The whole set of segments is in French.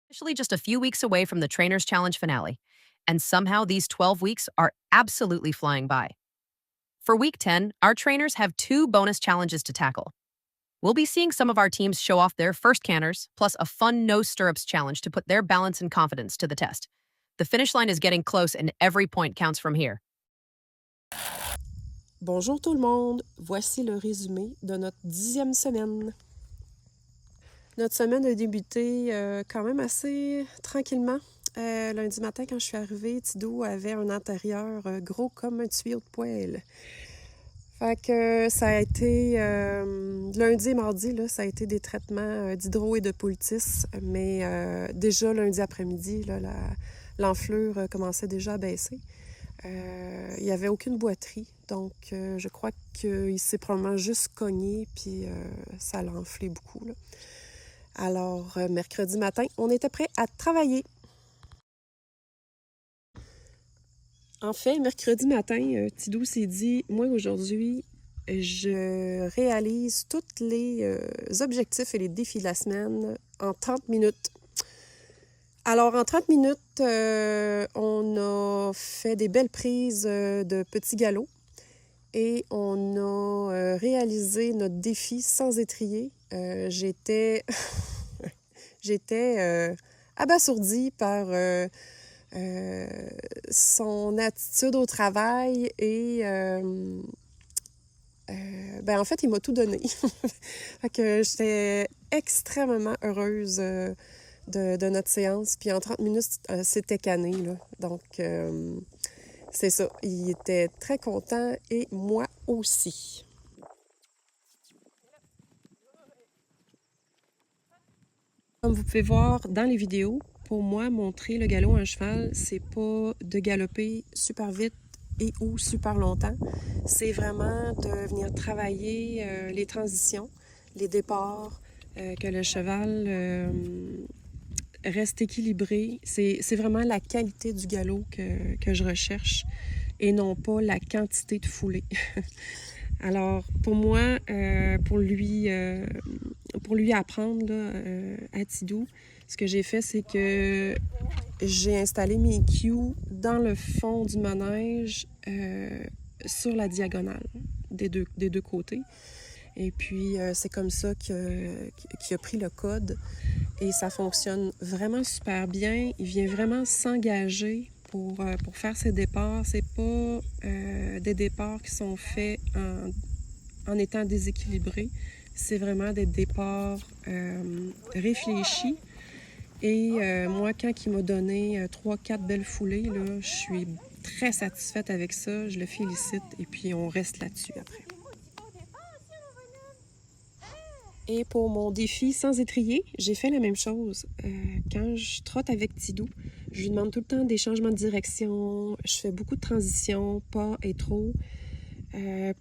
Officially just a few weeks away from the Trainers Challenge finale, and somehow these 12 weeks are absolutely flying by. For week 10, our trainers have two bonus challenges to tackle. We'll be seeing some of our teams show off their first canners, plus a fun no stirrups challenge to put their balance and confidence to the test. The finish line is getting close, and every point counts from here. Bonjour tout le monde, voici le résumé de notre 10e semaine. Notre semaine a débuté quand même assez tranquillement. Lundi matin, quand je suis arrivée, Tidou avait un intérieur gros comme un tuyau de poêle. Fait que ça a été, lundi et mardi, là, ça a été des traitements d'hydro et de poultice, mais déjà lundi après-midi, là, l'enflure commençait déjà à baisser. Il n'y avait aucune boiterie, donc je crois qu'il s'est probablement juste cogné, puis ça l'a enflé beaucoup, là. Alors, mercredi matin, on était prêts à travailler. En fait, mercredi matin, Tidou s'est dit, moi aujourd'hui, je réalise tous les objectifs et les défis de la semaine en 30 minutes. Alors, en 30 minutes, on a fait des belles prises de petits galops et on a réalisé notre défi sans étrier. J'étais abasourdie par son attitude au travail et en fait, il m'a tout donné. Fait que j'étais extrêmement heureuse de notre séance. Puis en 30 minutes, c'était canné, là. Donc, c'est ça. Il était très content et moi aussi. Comme vous pouvez voir dans les vidéos, pour moi, montrer le galop à un cheval, c'est pas de galoper super vite et ou super longtemps. C'est vraiment de venir travailler les transitions, les départs, que le cheval reste équilibré. C'est vraiment la qualité du galop que je recherche et non pas la quantité de foulée. Alors, pour moi, pour lui apprendre là, à Tidou, ce que j'ai fait, c'est que j'ai installé mes cues dans le fond du manège sur la diagonale des deux côtés. Et puis, c'est comme ça qu'il a pris le code. Et ça fonctionne vraiment super bien. Il vient vraiment s'engager pour faire ses départs. C'est pas des départs qui sont faits en étant déséquilibrés. C'est vraiment des départs réfléchis. Et moi, quand il m'a donné 3-4 belles foulées, là, je suis très satisfaite avec ça. Je le félicite et puis on reste là-dessus après. Et pour mon défi sans étrier, j'ai fait la même chose. Quand je trotte avec Tidou, je lui demande tout le temps des changements de direction. Je fais beaucoup de transitions, pas et trop,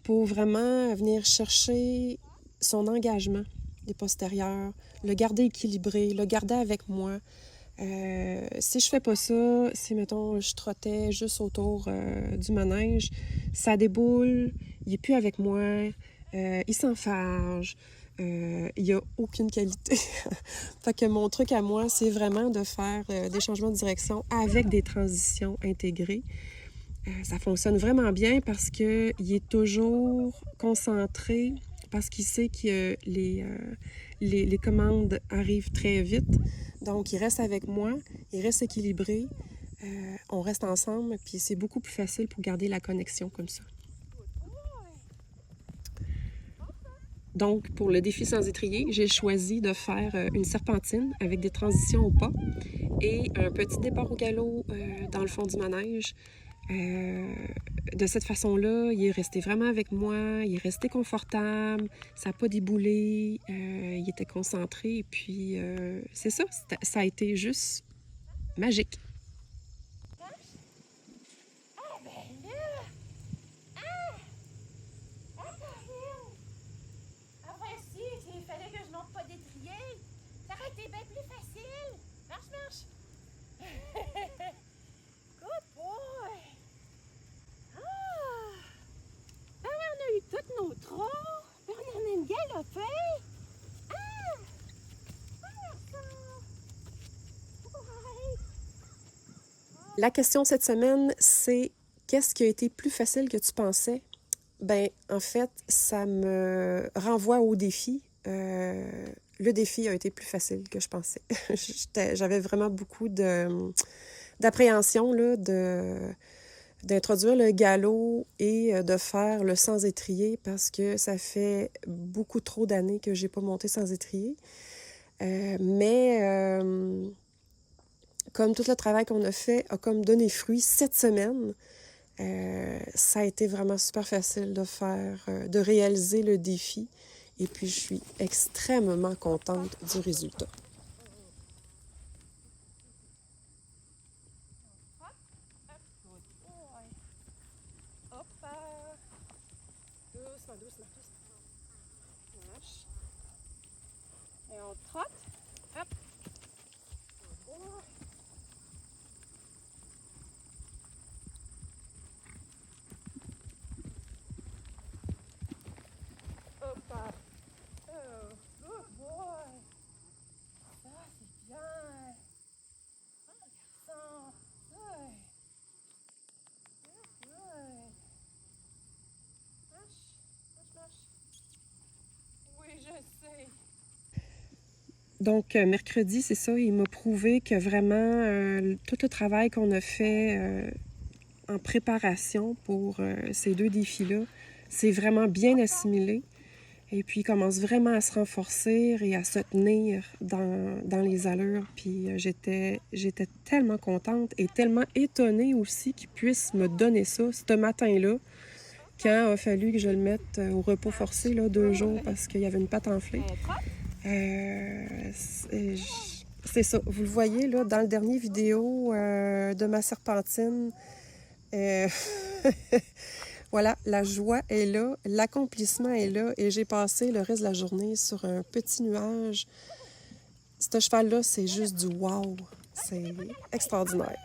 pour vraiment venir chercher son engagement des postérieurs, le garder équilibré, le garder avec moi. Si je fais pas ça, si, mettons, je trottais juste autour du manège, ça déboule, il est plus avec moi, il s'enfarge, il n'y a aucune qualité. Fait que mon truc à moi, c'est vraiment de faire des changements de direction avec des transitions intégrées. Ça fonctionne vraiment bien parce qu'il est toujours concentré, parce qu'il sait que les commandes arrivent très vite. Donc, il reste avec moi, il reste équilibré, on reste ensemble, puis c'est beaucoup plus facile pour garder la connexion comme ça. Donc, pour le défi sans étrier, j'ai choisi de faire une serpentine avec des transitions au pas et un petit départ au galop dans le fond du manège. De cette façon-là, il est resté vraiment avec moi, il est resté confortable, ça n'a pas déboulé, il était concentré, et puis c'est ça, ça a été juste magique. Il fallait que je monte pas d'étrier. Ça aurait été bien plus facile. Marche, marche. Good boy. Ah. Ben oui, on a eu tous nos trous. Ben on en a une galopée. Ah. Ah, ça. La question cette semaine, c'est qu'est-ce qui a été plus facile que tu pensais? Ben, en fait, ça me renvoie au défi. Le défi a été plus facile que je pensais. J'avais vraiment beaucoup d'appréhension là, d'introduire le galop et de faire le sans étrier parce que ça fait beaucoup trop d'années que j'ai pas monté sans étrier. Mais comme tout le travail qu'on a fait a comme donné fruit cette semaine, ça a été vraiment super facile de réaliser le défi. Et puis, je suis extrêmement contente du résultat. Hop, Doucement, doucement, doucement. Marche. et on trotte. Hop. Hop, oh, good boy. Ça, c'est bien. Ah, garçon. Ouais. Ouais. Marche, marche, marche. Oui, je sais. Donc, mercredi, c'est ça, il m'a prouvé que vraiment, tout le travail qu'on a fait en préparation pour ces deux défis-là, c'est vraiment bien assimilé. Et puis, il commence vraiment à se renforcer et à se tenir dans les allures. Puis, j'étais tellement contente et tellement étonnée aussi qu'il puisse me donner ça ce matin-là, quand il a fallu que je le mette au repos forcé, là, 2 jours, parce qu'il y avait une patte enflée. C'est ça. Vous le voyez, là, dans le dernier vidéo de ma serpentine. Voilà, la joie est là, l'accomplissement est là et j'ai passé le reste de la journée sur un petit nuage. Ce cheval-là, c'est juste du wow. C'est extraordinaire.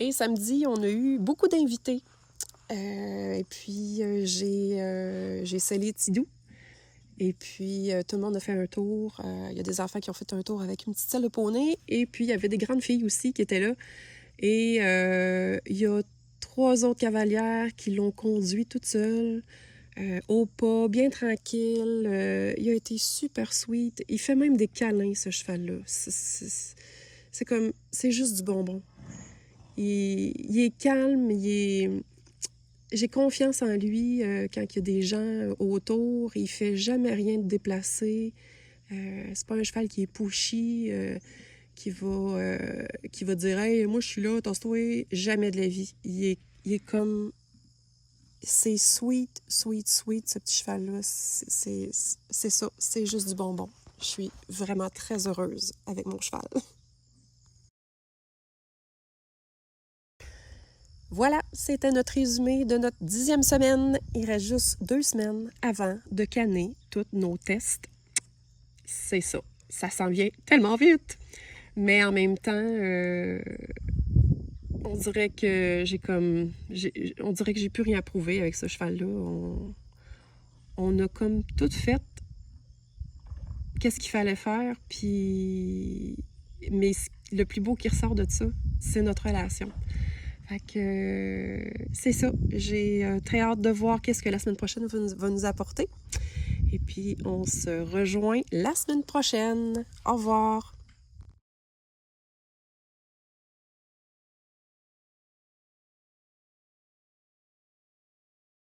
Et samedi, on a eu beaucoup d'invités. Et puis, j'ai scellé Tidou. Et puis, tout le monde a fait un tour. Il y a des enfants qui ont fait un tour avec une petite selle de poney. Et puis, il y avait des grandes filles aussi qui étaient là. Et il y a 3 autres cavalières qui l'ont conduit toute seule, au pas, bien tranquille. Il a été super sweet. Il fait même des câlins, ce cheval-là. C'est comme... C'est juste du bonbon. Il est calme, j'ai confiance en lui quand il y a des gens autour. Il fait jamais rien de déplacé. C'est pas un cheval qui est pushy, qui va dire « Hey, moi, je suis là, tasse-toi. » Jamais de la vie. Il est comme... C'est sweet, sweet, sweet, ce petit cheval-là. C'est ça. C'est juste du bonbon. Je suis vraiment très heureuse avec mon cheval. Voilà, c'était notre résumé de notre 10e semaine. Il reste juste 2 semaines avant de canner tous nos tests. C'est ça. Ça s'en vient tellement vite. Mais en même temps, on dirait que on dirait que j'ai plus rien à prouver avec ce cheval-là. On a comme tout fait qu'est-ce qu'il fallait faire. Mais le plus beau qui ressort de ça, c'est notre relation. Fait que c'est ça. J'ai très hâte de voir qu'est-ce que la semaine prochaine va nous apporter. Et puis, on se rejoint la semaine prochaine. Au revoir!